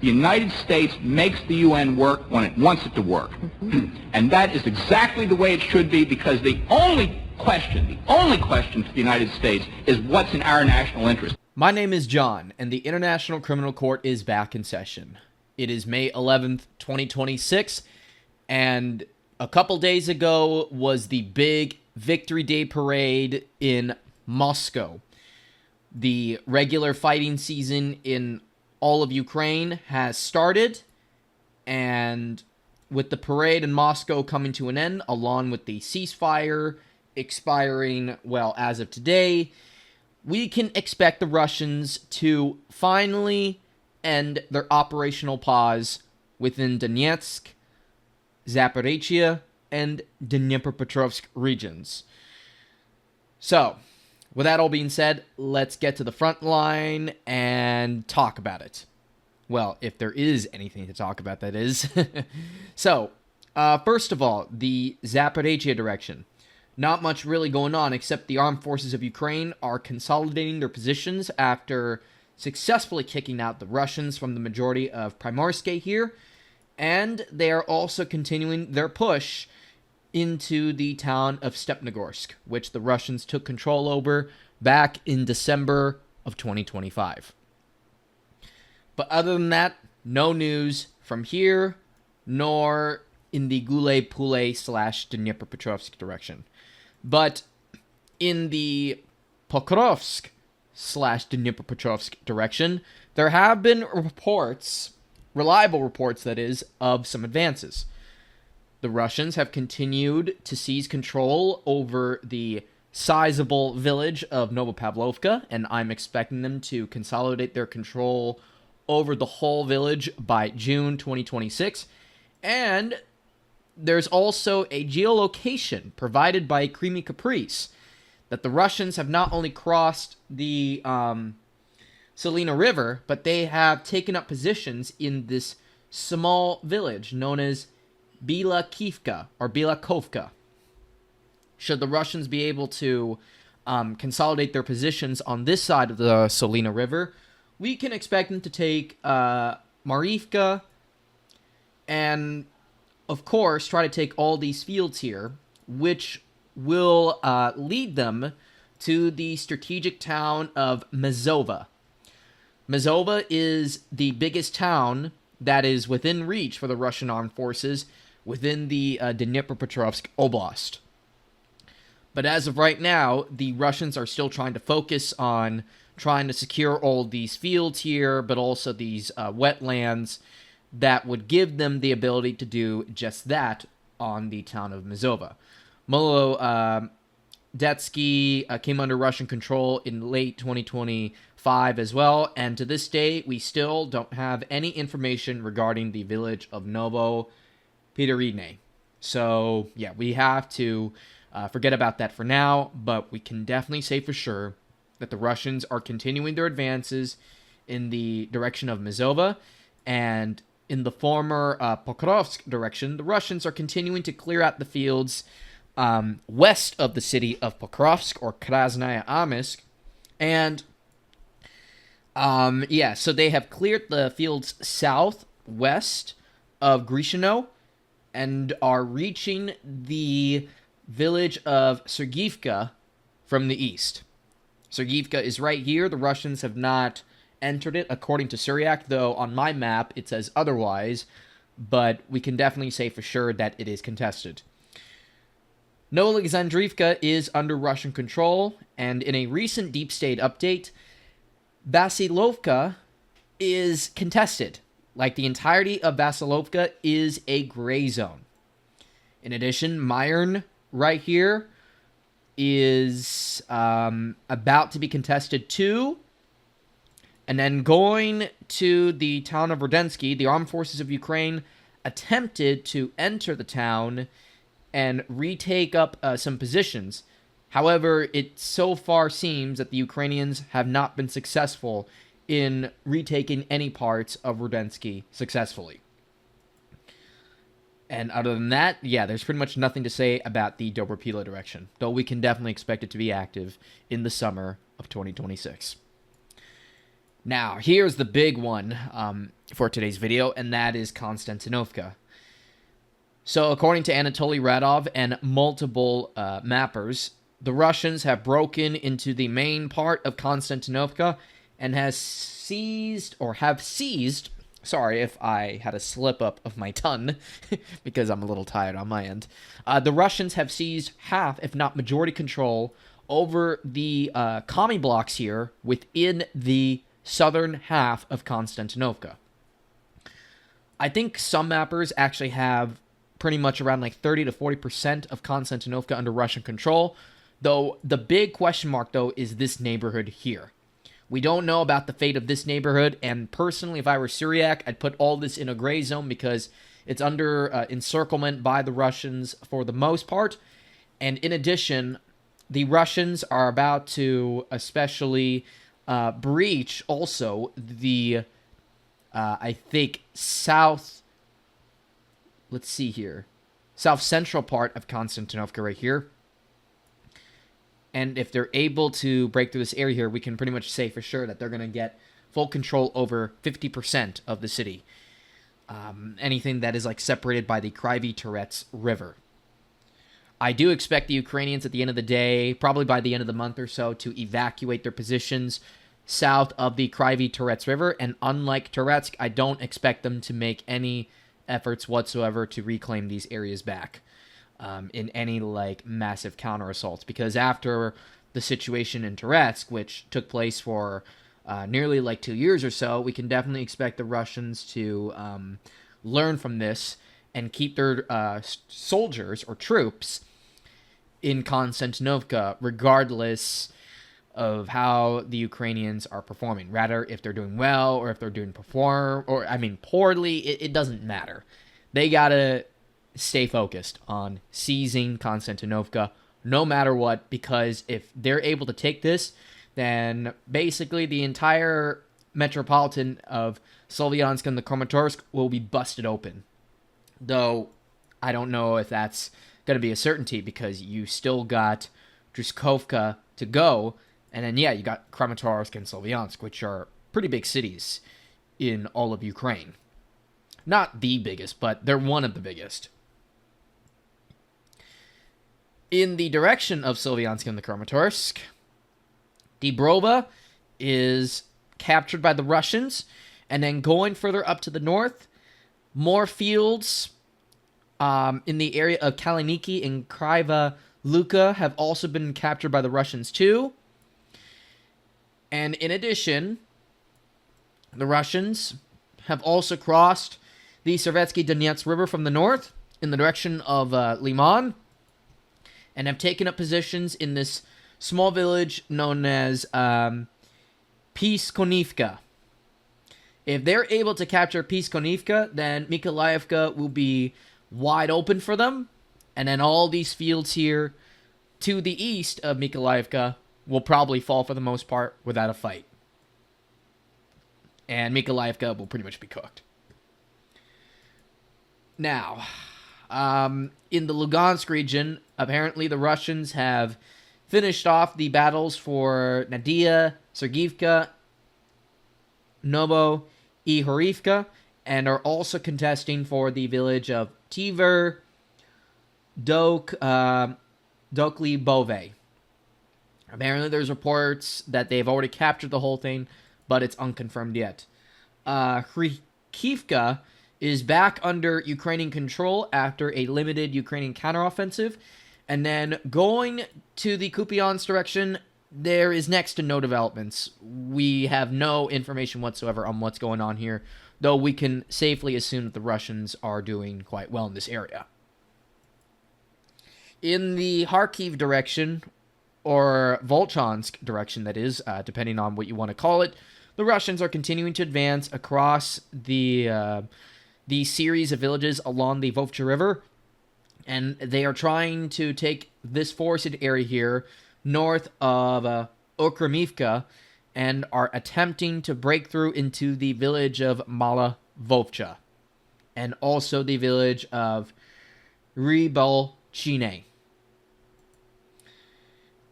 The United States makes the UN work when it wants it to work. And that is exactly the way it should be, because the only question for the United States is what's in our national interest. My name is John, and the International Criminal Court is back in session. It is May 11th, 2026, and a couple days ago was the big Victory Day parade in Moscow. The regular fighting season in all of Ukraine has started, and with the parade in Moscow coming to an end, along with the ceasefire expiring, well, as of today, we can expect the Russians to finally end their operational pause within Donetsk, Zaporizhia, and Dnipropetrovsk regions. So, with that all being said, let's get to the front line and talk about it. Well, if there is anything to talk about, that is. So, first of all, the Zaporizhia direction. Not much really going on, except the armed forces of Ukraine are consolidating their positions after successfully kicking out the Russians from the majority of Primorske here, and they are also continuing their push into the town of Stepnogorsk, which the Russians took control over back in December of 2025. But other than that, no news from here, nor in the Gulay-Pulay/Dnipropetrovsk direction. But in the Pokrovsk/Dnipropetrovsk direction, there have been reports, reliable reports that is, of some advances. The Russians have continued to seize control over the sizable village of Novopavlovka, and I'm expecting them to consolidate their control over the whole village by June 2026. And there's also a geolocation provided by Creamy Caprice that the Russians have not only crossed the Salina River, but they have taken up positions in this small village known as Bilakovka or Bilakovka. Should the Russians be able to consolidate their positions on this side of the Salina River, we can expect them to take Marivka and, of course, try to take all these fields here, which will lead them to the strategic town of Mazova. Mazova is the biggest town that is within reach for the Russian armed forces within the Dnipropetrovsk Oblast. But as of right now, the Russians are still trying to focus on trying to secure all these fields here, but also these wetlands that would give them the ability to do just that on the town of Mazova. Molodetsky came under Russian control in late 2025 as well, and to this day, we still don't have any information regarding the village of Novo Pitarine. So, yeah, we have to forget about that for now, but we can definitely say for sure that the Russians are continuing their advances in the direction of Mazova, and in the former Pokrovsk direction, the Russians are continuing to clear out the fields west of the city of Pokrovsk, or Krasnaya Amisk, and so they have cleared the fields southwest of Grishino and are reaching the village of Sergivka from the east. Sergivka is right here. The Russians have not entered it, according to Syriac, though on my map it says otherwise, but we can definitely say for sure that it is contested. Novoalexandrivka is under Russian control, and in a recent Deep State update, Vasilovka is contested. Like, the entirety of Vasilovka is a gray zone. In addition, Myron right here is about to be contested too. And then going to the town of Rodensky, the armed forces of Ukraine attempted to enter the town and retake up some positions. However, it so far seems that the Ukrainians have not been successful in retaking any parts of Rodensky successfully. And other than that, yeah, there's pretty much nothing to say about the Dobropila direction, though we can definitely expect it to be active in the summer of 2026. Now, here's the big one for today's video, and that is Konstantinovka. So, according to Anatoly Radov and multiple mappers, the Russians have broken into the main part of Konstantinovka and have seized, sorry if I had a slip up of my tongue, because I'm a little tired on my end. The Russians have seized half, if not majority control, over the commie blocks here within the southern half of Konstantinovka. I think some mappers actually have pretty much around like 30 to 40% of Konstantinovka under Russian control, though the big question mark, though, is this neighborhood here. We don't know about the fate of this neighborhood, and personally, if I were Syriac, I'd put all this in a gray zone because it's under encirclement by the Russians for the most part, and in addition, the Russians are about to especially breach also the, I think, south central part of Konstantinovka right here. And if they're able to break through this area here, we can pretty much say for sure that they're going to get full control over 50% of the city. Anything that is like separated by the Kryvyi Terets River. I do expect the Ukrainians at the end of the day, probably by the end of the month or so, to evacuate their positions south of the Kryvyi Terets River. And unlike Toretsk, I don't expect them to make any efforts whatsoever to reclaim these areas back in any like massive counter assaults. Because after the situation in Toretsk, which took place for nearly like 2 years or so, we can definitely expect the Russians to learn from this and keep their soldiers or troops in Konstantinovka, regardless of how the Ukrainians are performing. Rather, if they're doing well or if they're doing poorly, it doesn't matter. They gotta stay focused on seizing Konstantinovka no matter what, because if they're able to take this, then basically the entire metropolitan of Slovyansk and the Kramatorsk will be busted open. Though, I don't know if that's going to be a certainty, because you still got Druzhkovka to go, and then, yeah, you got Kramatorsk and Slovyansk, which are pretty big cities in all of Ukraine. Not the biggest, but they're one of the biggest. In the direction of Slovyansk and the Kramatorsk, Dibrova is captured by the Russians, and then going further up to the north, more fields in the area of Kaliniki and Kryva Luka have also been captured by the Russians too. And in addition, the Russians have also crossed the Servetsky Donets River from the north in the direction of Liman, and have taken up positions in this small village known as Piskonivka. If they're able to capture Piskonivka, then Mykolaievka will be wide open for them, and then all these fields here to the east of Mykolaievka will probably fall for the most part without a fight. And Mykolaievka will pretty much be cooked. Now, in the Lugansk region, apparently the Russians have finished off the battles for Nadia, Sergivka, Novo, Ihorivka, and are also contesting for the village of Tiver, Dokli Bove. Apparently there's reports that they've already captured the whole thing, but it's unconfirmed yet. Hrikivka is back under Ukrainian control after a limited Ukrainian counteroffensive. And then going to the Kupiansk direction, there is next to no developments. We have no information whatsoever on what's going on here, though we can safely assume that the Russians are doing quite well in this area. In the Kharkiv direction, or Volchansk direction, that is, depending on what you want to call it, the Russians are continuing to advance across the series of villages along the Vovcha River, and they are trying to take this forested area here north of Okramivka, and are attempting to break through into the village of Mala Vovcha, and also the village of Rybalchine.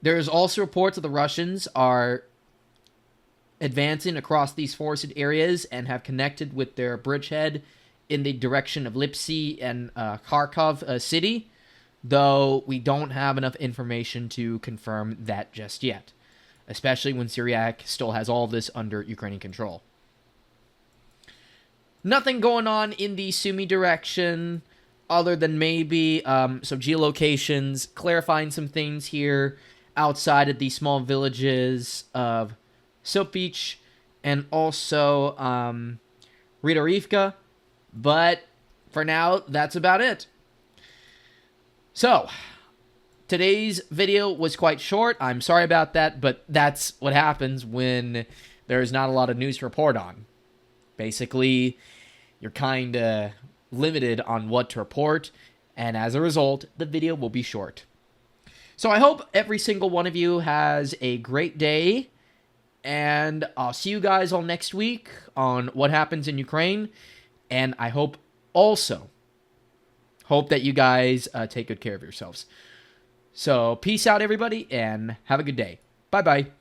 There's also reports that the Russians are advancing across these forested areas and have connected with their bridgehead in the direction of Lipsy and Kharkov city, though we don't have enough information to confirm that just yet, especially when Syriac still has all of this under Ukrainian control. Nothing going on in the Sumy direction other than maybe some geolocations, clarifying some things here outside of the small villages of Sopich and also Ridorivka. But for now, that's about it. So, today's video was quite short. I'm sorry about that, but that's what happens when there's not a lot of news to report on. Basically, you're kind of limited on what to report, and as a result, the video will be short. So I hope every single one of you has a great day, and I'll see you guys all next week on what happens in Ukraine, and I hope that you guys take good care of yourselves. So peace out, everybody, and have a good day. Bye-bye.